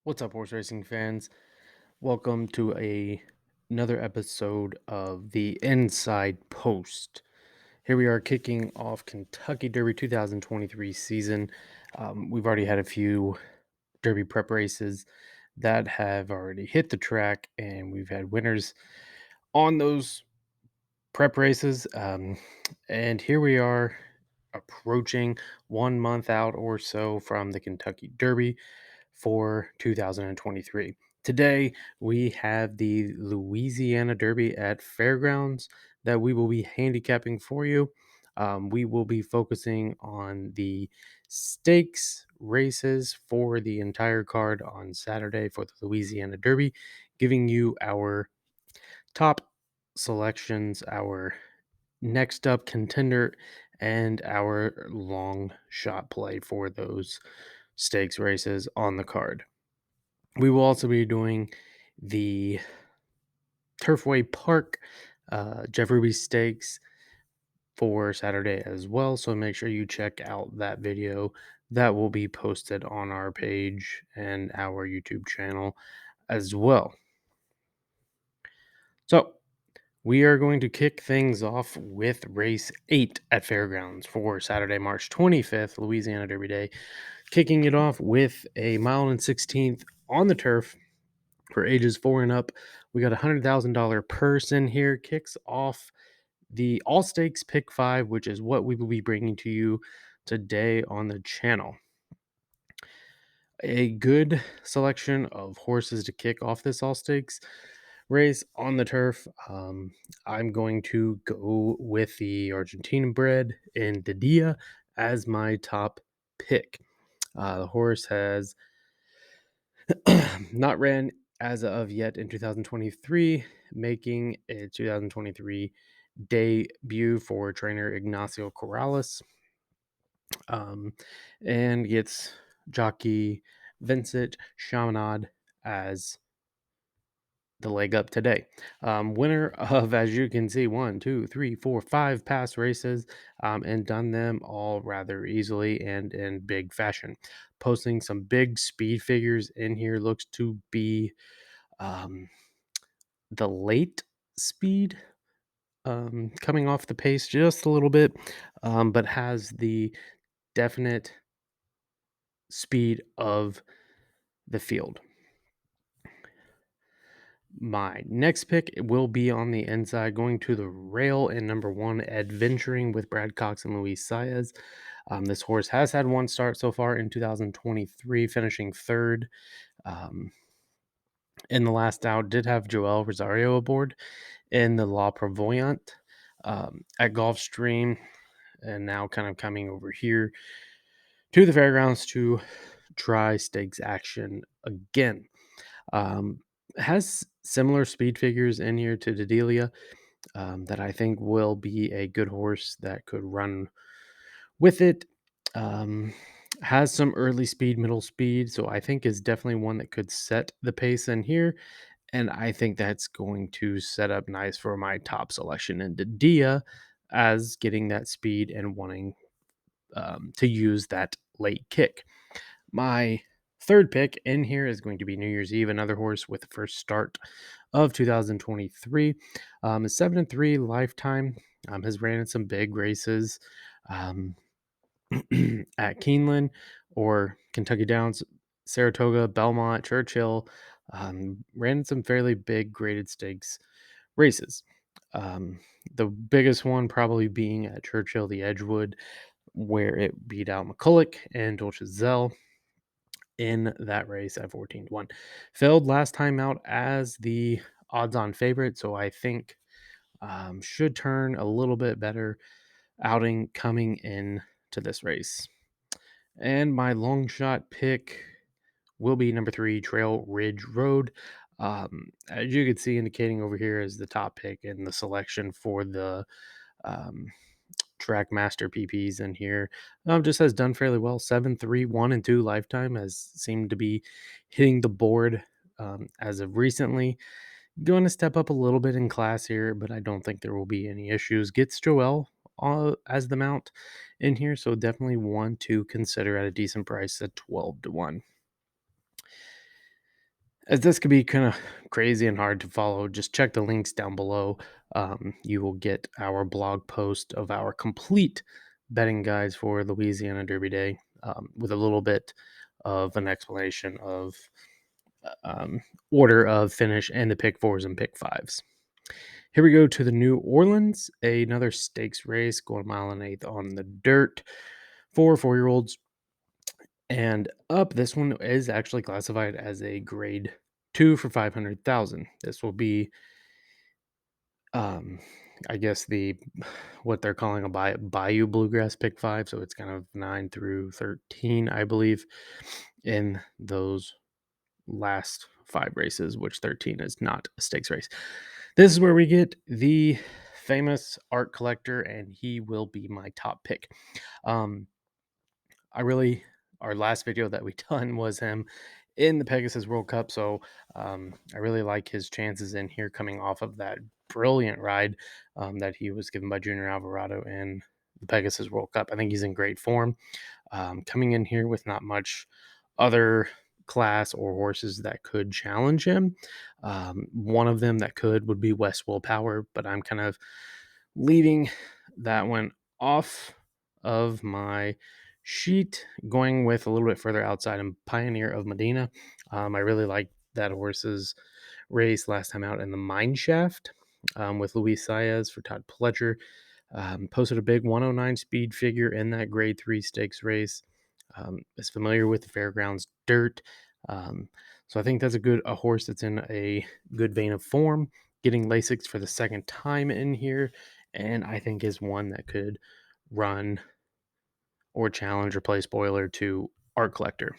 What's up, horse racing fans? Welcome to another episode of the Inside Post. Here we are kicking off Kentucky Derby 2023 season. We've already had a few Derby prep races that have already hit the track, and we've had winners on those prep races. And here we are approaching 1 month out or so from the Kentucky Derby for 2023. Today, we have the Louisiana Derby at Fairgrounds that we will be handicapping for you. We will be focusing on the stakes races for the entire card on Saturday for the Louisiana Derby, giving you our top selections, our next up contender, and our long shot play for those stakes races on the card. We will also be doing the Turfway Park Jeff Ruby Stakes for Saturday as well. So make sure you check out that video that will be posted on our page and our YouTube channel as well. So we are going to kick things off with race 8 at Fairgrounds for Saturday, March 25th, Louisiana Derby Day. Kicking it off with a mile and 16th on the turf for ages 4 and up. We got a $100,000 purse in here. Kicks off the all stakes pick 5, which is what we will be bringing to you today on the channel. A good selection of horses to kick off this all stakes race on the turf. I'm going to go with the Argentine bred in Didia as my top pick. The horse has not ran as of yet in 2023, making a 2023 debut for trainer Ignacio Corrales, um, and gets jockey Vincent Chaminade as the leg up today. Winner of, as you can see, 1, 2, 3, 4, 5 past races, and done them all rather easily and in big fashion. Posting some big speed figures in here. Looks to be um, the late speed, coming off the pace just a little bit, but has the definite speed of the field. My next pick will be on the inside, going to the rail in number 1, Adventuring with Brad Cox and Luis Saez. This horse has had one start so far in 2023, finishing third. In the last out, did have Joel Rosario aboard in the La Prevoyant at Gulfstream, and now kind of coming over here to the fairgrounds to try stakes action again. Um, has similar speed figures in here to Dedelia, that I think will be a good horse that could run with it. Um, has some early speed, middle speed, so I think is definitely one that could set the pace in here. And I think that's going to set up nice for my top selection in Dia as getting that speed and wanting to use that late kick. My third pick in here is going to be New Year's Eve, another horse with the first start of 2023. Is 7-3 lifetime. Has ran in some big races um, at Keeneland or Kentucky Downs, Saratoga, Belmont, Churchill. Ran in some fairly big graded stakes races. Um, the biggest one probably being at Churchill, the Edgewood, where it beat out McCulloch and Dolce Zell in that race at 14-1. Failed last time out as the odds-on favorite, so I think should turn a little bit better outing coming in to this race. And my long shot pick will be number 3, Trail Ridge Road. As you can see, indicating over here is the top pick in the selection for the um, track master PPs in here. Just has done fairly well. 7-3, 1 and 2 lifetime, has seemed to be hitting the board as of recently. Going to step up a little bit in class here, but I don't think there will be any issues. Gets Joel as the mount in here, so definitely one to consider at a decent price at 12-1. As this could be kind of crazy and hard to follow, just check the links down below. You will get our blog post of our complete betting guides for Louisiana Derby Day, with a little bit of an explanation of order of finish and the pick fours and pick fives. Here we go to the New Orleans, another stakes race, going a mile and eighth on the dirt for 4-year-olds. And up, this one is actually classified as a grade 2 for 500,000. This will be, um, I guess, the what they're calling a Bayou Bluegrass pick five. So it's kind of 9 through 13, I believe, in those last 5 races, which 13 is not a stakes race. This is where we get the famous art collector, and he will be my top pick. Um, I really, our last video that we done was him in the Pegasus World Cup, so I really like his chances in here coming off of that brilliant ride that he was given by Junior Alvarado in the Pegasus World Cup. I think he's in great form. Coming in here with not much other class or horses that could challenge him. One of them that could would be West Willpower, but I'm kind of leaving that one off of my sheet, going with a little bit further outside and Pioneer of Medina. I really like that horse's race last time out in the Mine Shaft with Luis Saez for Todd Pledger. Posted a big 109 speed figure in that grade 3 stakes race. Is familiar with the Fairgrounds dirt. Um, so I think that's a horse that's in a good vein of form, getting Lasix for the second time in here, and I think is one that could run or challenge or play spoiler to Art Collector.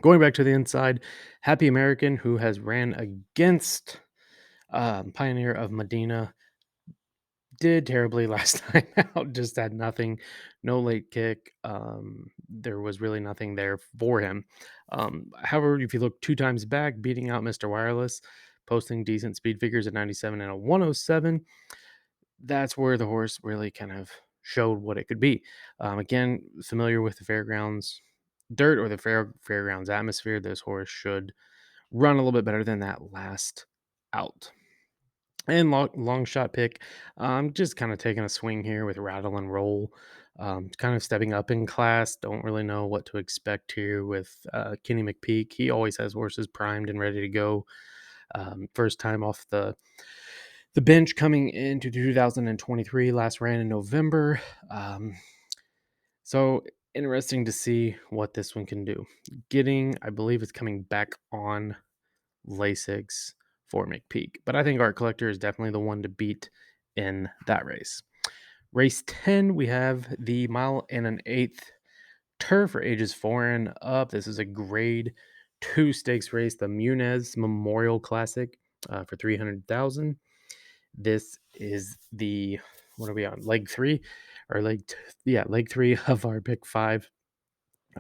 Going back to the inside, Happy American, who has ran against Pioneer of Medina, did terribly last time out. Just had nothing, no late kick. There was really nothing there for him. However, if you look 2 times back, beating out Mr. Wireless, posting decent speed figures at 97 and a 107, that's where the horse really kind of showed what it could be. Again, familiar with the fairgrounds dirt or the fairgrounds atmosphere, this horse should run a little bit better than that last out. And long shot pick, I'm just kind of taking a swing here with Rattle and Roll. Kind of stepping up in class. Don't really know what to expect here with Kenny McPeak. He always has horses primed and ready to go. First time off the bench coming into 2023. Last ran in November. So interesting to see what this one can do. I believe it's coming back on Lasix for McPeak. But I think Art Collector is definitely the one to beat in that race. Race 10, we have the mile and an eighth turf for ages 4 and up. This is a grade 2 stakes race, the Munez Memorial Classic for 300,000. This is the, what are we on? Leg 3 or leg 3 of our pick 5.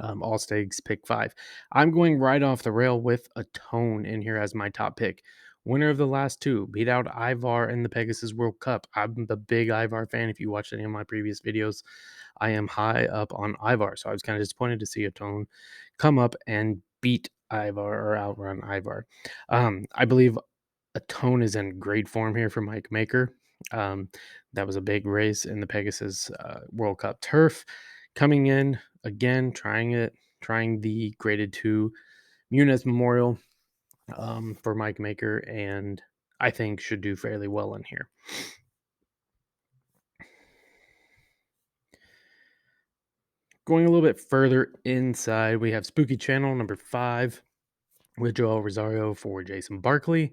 All stakes pick 5. I'm going right off the rail with a Tone in here as my top pick. Winner of the last 2, beat out Ivar in the Pegasus World Cup. I'm the big Ivar fan. If you watched any of my previous videos, I am high up on Ivar. So I was kind of disappointed to see a Tone come up and beat Ivar or outrun Ivar. I believe a Tone is in great form here for Mike Maker. Um, that was a big race in the Pegasus World Cup turf. Coming in again, trying the graded 2 Munez Memorial for Mike Maker, and I think should do fairly well in here. Going a little bit further inside, we have Spooky Channel number 5 with Joel Rosario for Jason Barkley.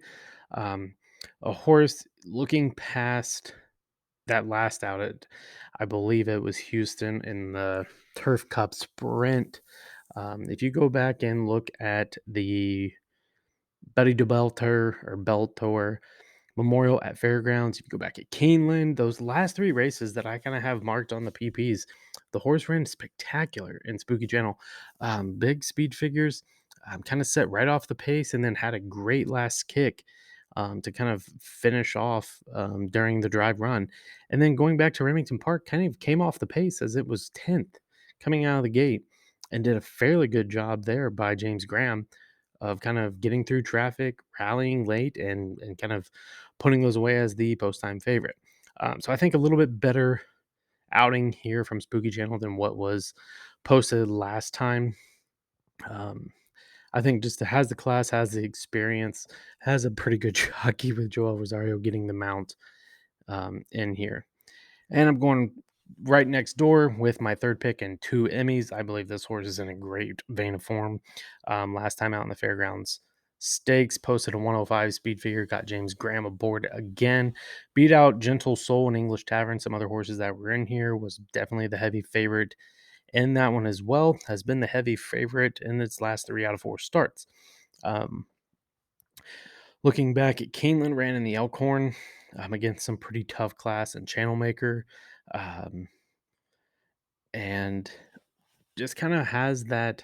A horse looking past that last out at, I believe it was Houston in the Turf Cup Sprint. If you go back and look at the Betty DeBelter or Beltor Memorial at Fairgrounds, if you go back at Keeneland, those last 3 races that I kind of have marked on the PPs, the horse ran spectacular in Spooky Channel. Big speed figures, kind of set right off the pace, and then had a great last kick to kind of finish off during the drive run. And then going back to Remington Park, kind of came off the pace as it was 10th coming out of the gate and did a fairly good job there by James Graham. of kind of getting through traffic, rallying late, and kind of putting those away as the post time favorite. So I think a little bit better outing here from Spooky Channel than what was posted last time. Um, I think just has the class, has the experience, has a pretty good jockey with Joel Rosario getting the mount in here. And I'm going right next door with my third pick and two Emmys. I believe this horse is in a great vein of form. Last time out in the Fairgrounds Stakes, posted a 105 speed figure, got James Graham aboard again, beat out Gentle Soul and English Tavern. Some other horses that were in here, was definitely the heavy favorite in that one as well. Has been the heavy favorite in its last 3 out of 4 starts. Um, Looking back at Keeneland, ran in the Elkhorn against some pretty tough class and Channel Maker. Um, and just kind of has that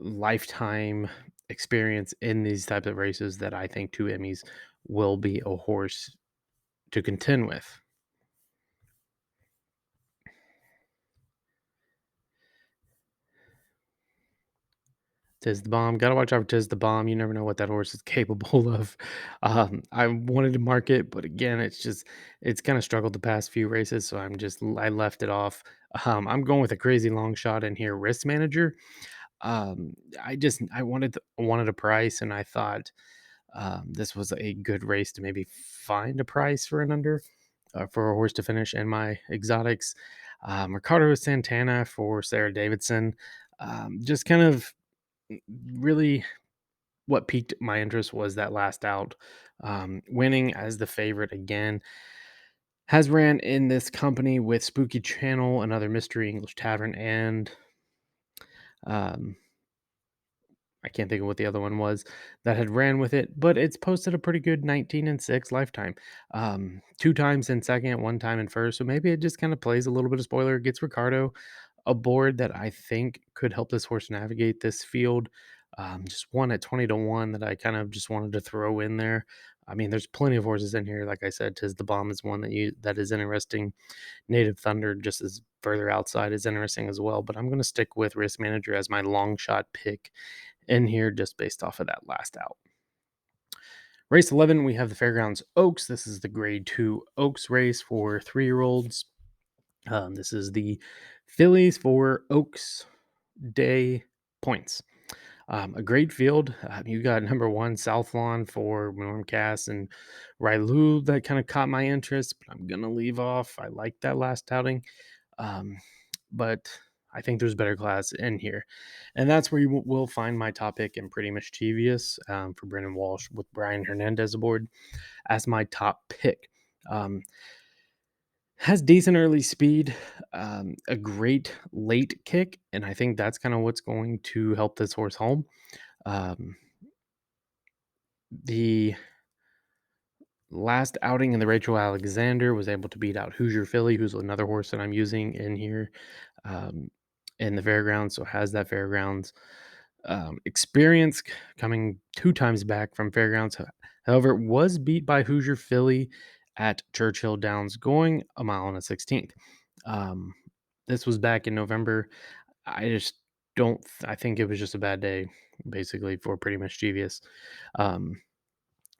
lifetime experience in these types of races that I think two Emmys will be a horse to contend with. Tis the Bomb. Gotta watch out for Tis the Bomb. You never know what that horse is capable of. I wanted to mark it, but again, it's kind of struggled the past few races, so I left it off. I'm going with a crazy long shot in here, Risk Manager. I wanted a price, and I thought this was a good race to maybe find a price for an under for a horse to finish in my exotics. Ricardo Santana for Sarah Davidson. Just kind of really what piqued my interest was that last out, winning as the favorite again. Has ran in this company with Spooky Channel, another Mystery English Tavern, and um, I can't think of what the other one was that had ran with it, but it's posted a pretty good 19-6 lifetime. Two times in second, one time in first. So maybe it just kind of plays a little bit of spoiler, gets Ricardo a board that I think could help this horse navigate this field. Just one at 20-1 that I kind of just wanted to throw in there. I mean, there's plenty of horses in here. Like I said, Tis the Bomb is one that is interesting. Native Thunder, just as further outside, is interesting as well. But I'm going to stick with Risk Manager as my long shot pick in here just based off of that last out. Race 11, we have the Fairgrounds Oaks. This is the grade 2 Oaks race for 3-year-olds. This is the fillies for Oaks Day points. A great field. You got number 1 South Lawn for Norm Cass and Railu that kind of caught my interest, but I'm going to leave off. I like that last outing. But I think there's better class in here. And that's where you will find my top pick in Pretty Mischievous for Brendan Walsh with Brian Hernandez aboard as my top pick. Um, has decent early speed, a great late kick, and I think that's kind of what's going to help this horse home. Um, the last outing in the Rachel Alexander was able to beat out Hoosier Philly, who's another horse that I'm using in here um, in the fairgrounds. So has that fairgrounds experience coming 2 times back from fairgrounds. However, it was beat by Hoosier Philly at Churchill Downs, going a mile and a 16th. Um, this was back in November. I just don't. I think it was just a bad day, basically, for Pretty Mischievous. Um,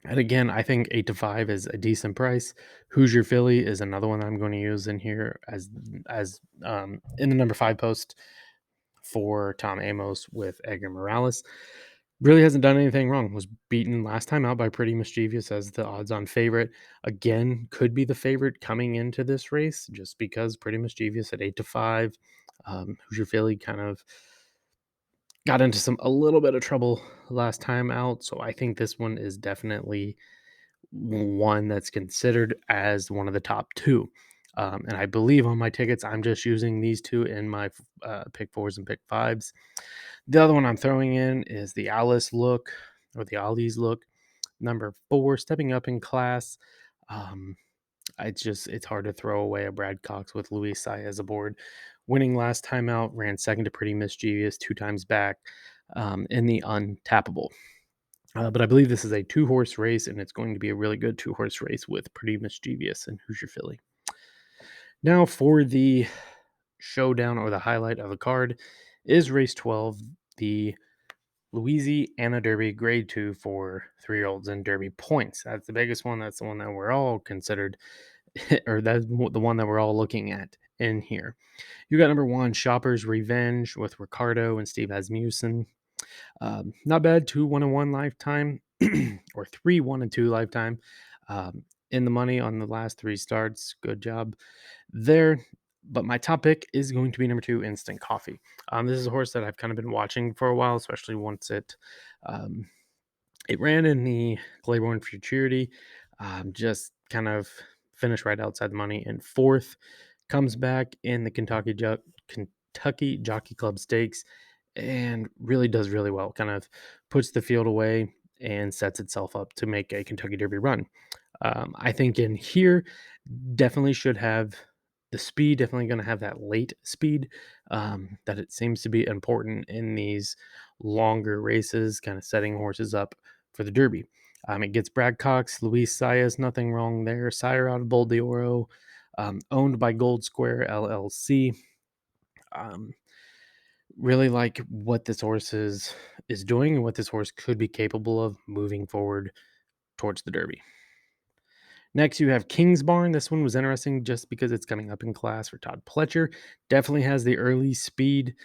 and again, I think 8-5 is a decent price. Hoosier Philly is another one I'm going to use in here as in the number 5 post for Tom Amos with Edgar Morales. Really hasn't done anything wrong. Was beaten last time out by Pretty Mischievous as the odds-on favorite. Again, could be the favorite coming into this race just because Pretty Mischievous at 8-5. Hoosier Philly kind of got into a little bit of trouble last time out, so I think this one is definitely one that's considered as one of the top 2. And I believe on my tickets, I'm just using these 2 in my pick 4s and pick 5s. The other one I'm throwing in is the Alice look or the Ollie's look. Number 4, stepping up in class. Um, it's hard to throw away a Brad Cox with Luis Saez aboard. Winning last time out, ran second to Pretty Mischievous 2 times back in the Untappable. But I believe this is a 2-horse race, and it's going to be a really good 2-horse race with Pretty Mischievous and Hoosier Philly. Now for the showdown or the highlight of the card is race 12, the Louisiana Derby Grade 2 for 3-year-olds and Derby points. That's the biggest one. That's the one that we're all considered, or that's the one that we're all looking at in here. You got number 1, Shopper's Revenge with Ricardo and Steve Asmussen. Not bad, 2 1-1 lifetime, or 3 1-2 lifetime. In the money on the last 3 starts. Good job there. But my top pick is going to be number 2, Instant Coffee. This is a horse that I've kind of been watching for a while, especially once um, it ran in the Claiborne Futurity. Just kind of finished right outside the money in 4th. Comes back in the Kentucky Jockey Club Stakes and really does really well. Kind of puts the field away and sets itself up to make a Kentucky Derby run. I think in here definitely should have the speed, definitely going to have that late speed that it seems to be important in these longer races, kind of setting horses up for the Derby. It gets Brad Cox, Luis Saez, nothing wrong there. Sire out of Bold de Oro, owned by Gold Square LLC. Um, really like what this horse is doing and what this horse could be capable of moving forward towards the Derby. Next, you have King's Barn. This one was interesting just because it's coming up in class for Todd Pletcher. Definitely has the early speed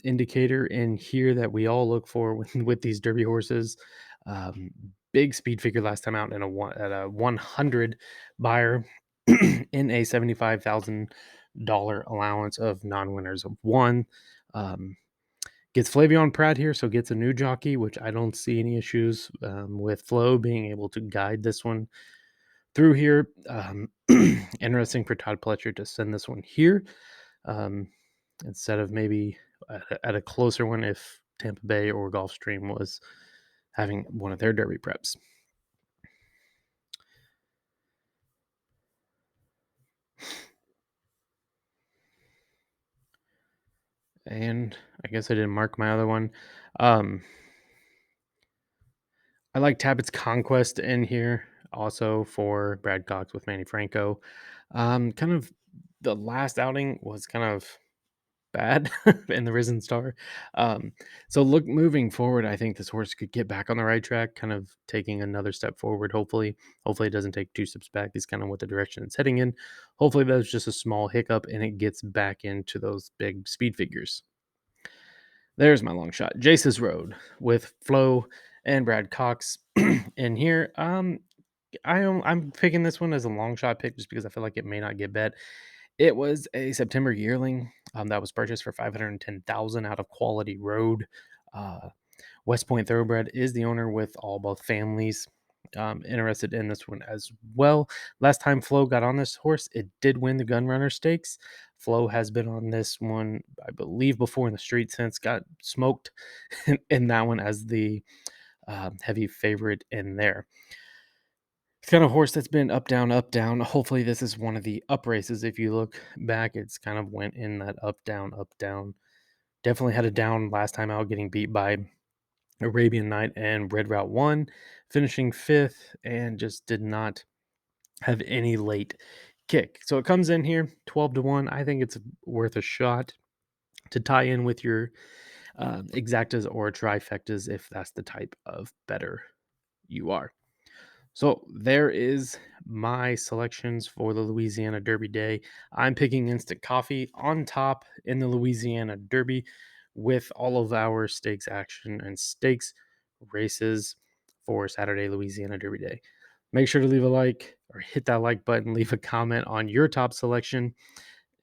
indicator in here that we all look for with these Derby horses. Big speed figure last time out at a 100 buyer in a $75,000 allowance of non-winners of 1. Gets Flavion Pratt here, so gets a new jockey, which I don't see any issues with Flo being able to guide this one through here. Interesting for Todd Pletcher to send this one here instead of maybe at a closer one if Tampa Bay or Gulfstream was having one of their Derby preps. And I guess I didn't mark my other one. I like Tabit's Conquest in here also for Brad Cox with Manny Franco. Kind of the last outing was kind of bad in the Risen Star. So moving forward, I think this horse could get back on the right track, kind of taking another step forward. Hopefully it doesn't take 2 steps back. Is kind of what the direction it's heading in. Hopefully that's just a small hiccup and it gets back into those big speed figures. There's my long shot. Jace's Road with Flo and Brad Cox in here. I'm picking this one as a long shot pick just because I feel like it may not get bet. It was a September yearling that was purchased for $510,000 out of Quality Road. West Point Thoroughbred is the owner with both families interested in this one as well. Last time Flo got on this horse, it did win the Gunrunner Stakes. Flo has been on this one, I believe, before in the street since, got smoked in that one as the heavy favorite in there. It's kind of a horse that's been up, down, up, down. Hopefully this is one of the up races. If you look back, it's kind of went in that up, down, up, down. Definitely had a down last time out, getting beat by Arabian Night and Red Route 1, finishing 5th, and just did not have any late kick. So it comes in here 12-1. I think it's worth a shot to tie in with your exactas or trifectas if that's the type of better you are. So there is my selections for the Louisiana Derby Day. I'm picking Instant Coffee on top in the Louisiana Derby with all of our stakes action and stakes races for Saturday Louisiana Derby Day. Make sure to leave a like or hit that like button, leave a comment on your top selection,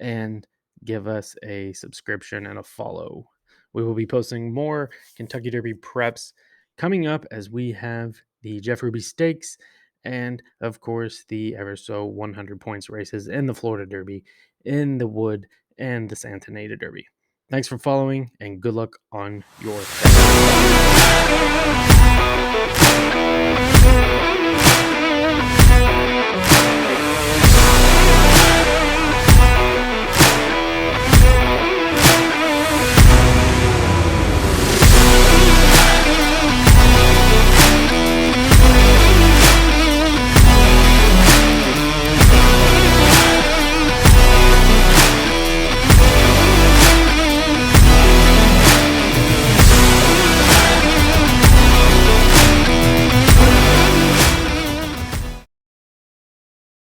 and give us a subscription and a follow. We will be posting more Kentucky Derby preps coming up as we have the Jeff Ruby Stakes and, of course, the ever so 100 points races in the Florida Derby, in the Wood, and the Santa Anita Derby. Thanks for following, and good luck on your